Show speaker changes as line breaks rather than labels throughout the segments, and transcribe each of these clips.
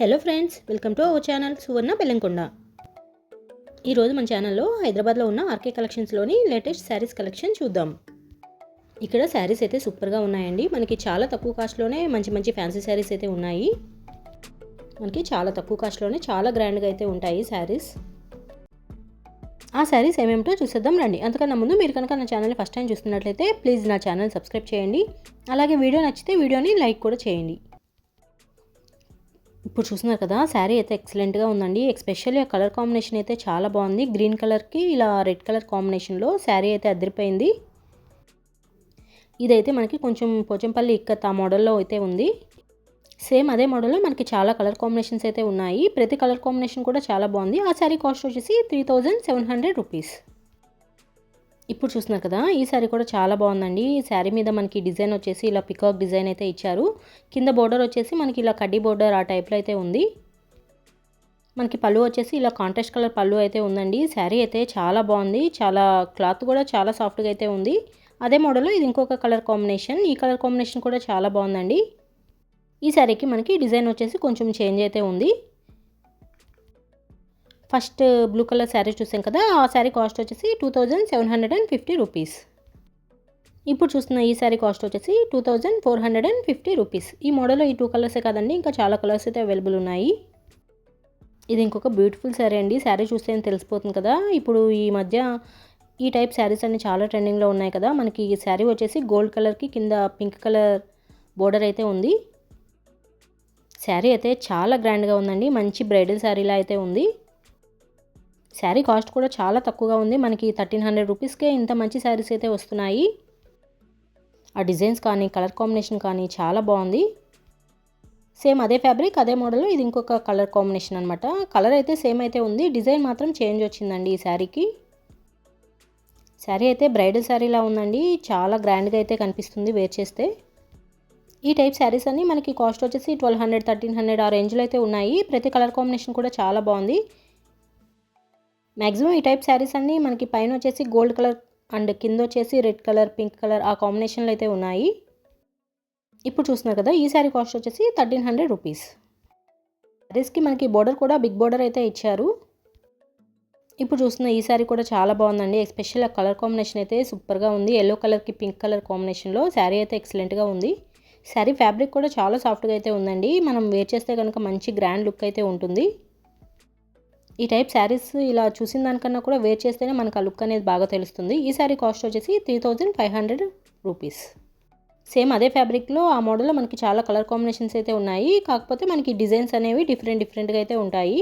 Hello friends, welcome to our channel Suvarna Bellamkonda. ఈరోజు మన ఛానల్లో హైదరాబాద్లో ఉన్న ఆర్కే కలెక్షన్స్లోని లేటెస్ట్ శారీస్ కలెక్షన్ చూద్దాం. ఇక్కడ శారీస్ అయితే సూపర్గా ఉన్నాయండి. మనకి చాలా తక్కువ కాస్ట్లోనే మంచి మంచి ఫ్యాన్సీ శారీస్ అయితే ఉన్నాయి. మనకి చాలా తక్కువ కాస్ట్లోనే చాలా గ్రాండ్గా అయితే ఉంటాయి శారీస్. ఆ శారీస్ ఏమేమిటో చూసేద్దాం రండి. అంతకన్నా ముందు మీరు కనుక నా ఛానల్ ఫస్ట్ టైం చూస్తున్నట్లయితే ప్లీజ్ నా ఛానల్ సబ్స్క్రైబ్ చేయండి. అలాగే వీడియో నచ్చితే వీడియోని లైక్ కూడా చేయండి. ఇప్పుడు చూస్తున్నారు కదా, శారీ అయితే ఎక్సలెంట్గా ఉందండి. ఎస్పెషల్లీ ఆ కలర్ కాంబినేషన్ అయితే చాలా బాగుంది. గ్రీన్ కలర్కి ఇలా రెడ్ కలర్ కాంబినేషన్లో శారీ అయితే అదిరిపోయింది. ఇదైతే మనకి కొంచెం పోచంపల్లి ఇక్కత్ ఆ మోడల్లో అయితే ఉంది. సేమ్ అదే మోడల్లో మనకి చాలా కలర్ కాంబినేషన్స్ అయితే ఉన్నాయి. ప్రతి కలర్ కాంబినేషన్ కూడా చాలా బాగుంది. ఆ శారీ కాస్ట్ వచ్చేసి 3700 రూపీస్. ఇప్పుడు చూస్తున్నారు కదా, ఈ శారీ కూడా చాలా బాగుందండి. ఈ శారీ మీద మనకి డిజైన్ వచ్చేసి ఇలా పికాక్ డిజైన్ అయితే ఇచ్చారు. కింద బోర్డర్ వచ్చేసి మనకి ఇలా కడ్డీ బోర్డర్ ఆ టైప్లో అయితే ఉంది. మనకి పళ్ళు వచ్చేసి ఇలా కాంట్రాస్ట్ కలర్ పళ్ళు అయితే ఉందండి. శారీ అయితే చాలా బాగుంది. చాలా క్లాత్ కూడా చాలా సాఫ్ట్గా అయితే ఉంది. అదే మోడల్లో ఇది ఇంకొక కలర్ కాంబినేషన్. ఈ కలర్ కాంబినేషన్ కూడా చాలా బాగుందండి. ఈ శారీకి మనకి డిజైన్ వచ్చేసి కొంచెం చేంజ్ అయితే ఉంది. ఫస్ట్ బ్లూ కలర్ శారీ చూసాం కదా, ఆ శారీ కాస్ట్ వచ్చేసి 2750 రూపీస్. ఇప్పుడు చూస్తున్న ఈ శారీ కాస్ట్ వచ్చేసి 2450 రూపీస్. ఈ మోడల్లో ఈ 2 కలర్సే కాదండి, ఇంకా చాలా కలర్స్ అయితే అవైలబుల్ ఉన్నాయి. ఇది ఇంకొక బ్యూటిఫుల్ శారీ అండి. శారీ చూస్తే తెలిసిపోతుంది కదా. ఇప్పుడు ఈ మధ్య ఈ టైప్ శారీస్ అన్ని చాలా ట్రెండింగ్లో ఉన్నాయి కదా. మనకి ఈ శారీ వచ్చేసి గోల్డ్ కలర్కి కింద పింక్ కలర్ బోర్డర్ అయితే ఉంది. శారీ అయితే చాలా గ్రాండ్గా ఉందండి. మంచి బ్రైడల్ శారీలా అయితే ఉంది. శారీ కాస్ట్ కూడా చాలా తక్కువగా ఉంది. మనకి 1300 రూపీస్కే ఇంత మంచి శారీస్ అయితే వస్తున్నాయి. ఆ డిజైన్స్ కానీ కలర్ కాంబినేషన్ కానీ చాలా బాగుంది. సేమ్ అదే ఫ్యాబ్రిక్ అదే మోడల్, ఇది ఇంకొక కలర్ కాంబినేషన్ అనమాట. కలర్ అయితే సేమ్ అయితే ఉంది, డిజైన్ మాత్రం చేంజ్ వచ్చిందండి ఈ శారీకి. శారీ అయితే బ్రైడల్ శారీలా ఉందండి. చాలా గ్రాండ్గా అయితే కనిపిస్తుంది వేర్ చేస్తే. ఈ టైప్ శారీస్ అన్ని మనకి కాస్ట్ వచ్చేసి 1200 1300 ఆ రేంజ్లో అయితే ఉన్నాయి. ప్రతి కలర్ కాంబినేషన్ కూడా చాలా బాగుంది. మ్యాక్సిమం ఈ టైప్ శారీస్ అన్నీ మనకి పైన వచ్చేసి గోల్డ్ కలర్ అండ్ కింద వచ్చేసి రెడ్ కలర్ పింక్ కలర్ ఆ కాంబినేషన్లో అయితే ఉన్నాయి. ఇప్పుడు చూస్తున్నారు కదా, ఈ శారీ కాస్ట్ వచ్చేసి 1300 రూపీస్. శారీస్కి మనకి బోర్డర్ కూడా బిగ్ బోర్డర్ అయితే ఇచ్చారు. ఇప్పుడు చూస్తున్న ఈ శారీ కూడా చాలా బాగుందండి. ఎస్పెషల్ ఆ కలర్ కాంబినేషన్ అయితే సూపర్గా ఉంది. ఎల్లో కలర్కి పింక్ కలర్ కాంబినేషన్లో శారీ అయితే ఎక్సలెంట్గా ఉంది. శారీ ఫ్యాబ్రిక్ కూడా చాలా సాఫ్ట్గా అయితే ఉందండి. మనం వేర్ చేస్తే కనుక మంచి గ్రాండ్ లుక్ అయితే ఉంటుంది. ఈ టైప్ శారీస్ ఇలా చూసిన దానికన్నా కూడా వేర్ చేస్తేనే మనకు ఆ లుక్ అనేది బాగా తెలుస్తుంది. ఈ శారీ కాస్ట్ వచ్చేసి 3500 రూపీస్. సేమ్ అదే ఫ్యాబ్రిక్లో ఆ మోడల్లో మనకి చాలా కలర్ కాంబినేషన్స్ అయితే ఉన్నాయి. కాకపోతే మనకి డిజైన్స్ అనేవి డిఫరెంట్గా అయితే ఉంటాయి.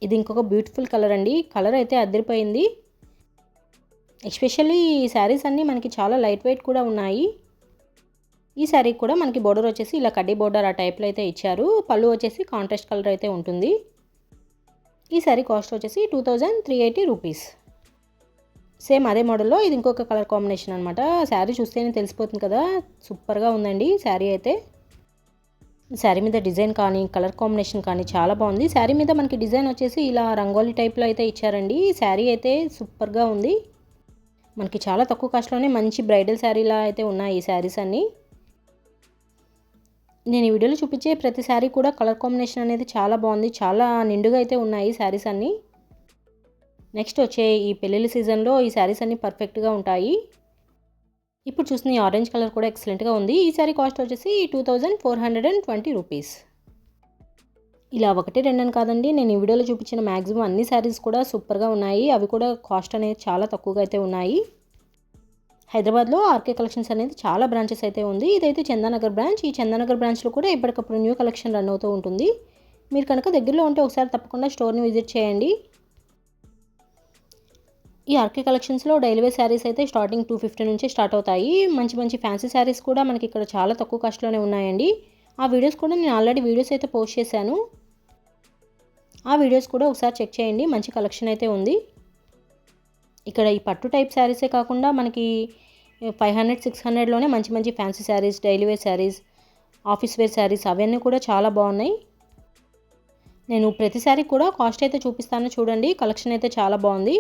ఇది ఇంకొక బ్యూటిఫుల్ కలర్ అండి. కలర్ అయితే అదిరిపోయింది. ఎస్పెషల్లీ ఈ శారీస్ అన్నీ మనకి చాలా లైట్ వెయిట్ కూడా ఉన్నాయి. ఈ శారీ కూడా మనకి బోర్డర్ వచ్చేసి ఇలా కడ్డీ బోర్డర్ ఆ టైప్లో అయితే ఇచ్చారు. పళ్ళు వచ్చేసి కాంట్రాస్ట్ కలర్ అయితే ఉంటుంది. ఈ శారీ కాస్ట్ వచ్చేసి 2380 రూపీస్. సేమ్ అదే మోడల్లో ఇది ఇంకొక కలర్ కాంబినేషన్ అనమాట. శారీ చూస్తేనే తెలిసిపోతుంది కదా, సూపర్గా ఉందండి శారీ అయితే. శారీ మీద డిజైన్ కానీ కలర్ కాంబినేషన్ కానీ చాలా బాగుంది. శారీ మీద మనకి డిజైన్ వచ్చేసి ఇలా రంగోలీ టైప్లో అయితే ఇచ్చారండి. శారీ అయితే సూపర్గా ఉంది. మనకి చాలా తక్కువ కాస్ట్లోనే మంచి బ్రైడల్ శారీలా అయితే ఉన్నాయి ఈ శారీస్ అన్నీ. నేను ఈ వీడియోలో చూపించే ప్రతి శారీ కూడా కలర్ కాంబినేషన్ అనేది చాలా బాగుంది. చాలా నిండుగా అయితే ఉన్నాయి శారీస్ అన్నీ. నెక్స్ట్ వచ్చే ఈ పెళ్ళిళ్ళ సీజన్లో ఈ శారీస్ అన్నీ పర్ఫెక్ట్గా ఉంటాయి. ఇప్పుడు చూసిన ఈ ఆరెంజ్ కలర్ కూడా ఎక్సలెంట్గా ఉంది. ఈ శారీ కాస్ట్ వచ్చేసి 2420 రూపీస్. ఇలా ఒకటి రెండని కాదండి, నేను ఈ వీడియోలో చూపించిన మ్యాక్సిమం అన్ని శారీస్ కూడా సూపర్గా ఉన్నాయి. అవి కూడా కాస్ట్ అనేది చాలా తక్కువగా అయితే ఉన్నాయి. హైదరాబాద్లో ఆర్కే కలెక్షన్స్ అనేది చాలా బ్రాంచెస్ అయితే ఉంది. ఇదైతే చందానగర్ బ్రాంచ్. ఈ చందానగర్ బ్రాంచ్లో కూడా ఎప్పటికప్పుడు న్యూ కలెక్షన్ రన్ అవుతూ ఉంటుంది. మీరు కనుక దగ్గరలో ఉంటే ఒకసారి తప్పకుండా స్టోర్ని విజిట్ చేయండి. ఈ ఆర్కే కలెక్షన్స్లో డైలీ వేర్ శారీస్ అయితే స్టార్టింగ్ 250 నుంచి స్టార్ట్ అవుతాయి. మంచి మంచి ఫ్యాన్సీ శారీస్ కూడా మనకి ఇక్కడ చాలా తక్కువ కాస్ట్లోనే ఉన్నాయండి. ఆ వీడియోస్ కూడా నేను ఆల్రెడీ వీడియోస్ అయితే పోస్ట్ చేశాను. ఆ వీడియోస్ కూడా ఒకసారి చెక్ చేయండి. మంచి కలెక్షన్ అయితే ఉంది. ఇక్కడ ఈ పట్టు టైప్ శారీసే కాకుండా మనకి 500 600లోనే మంచి మంచి fancy saris, daily wear saris, office wear saris అవన్నీ కూడా చాలా బాగున్నాయి. నేను ప్రతి శారీ కూడా కాస్ట్ అయితే చూపిస్తాను చూడండి. కలెక్షన్ అయితే చాలా బాగుంది.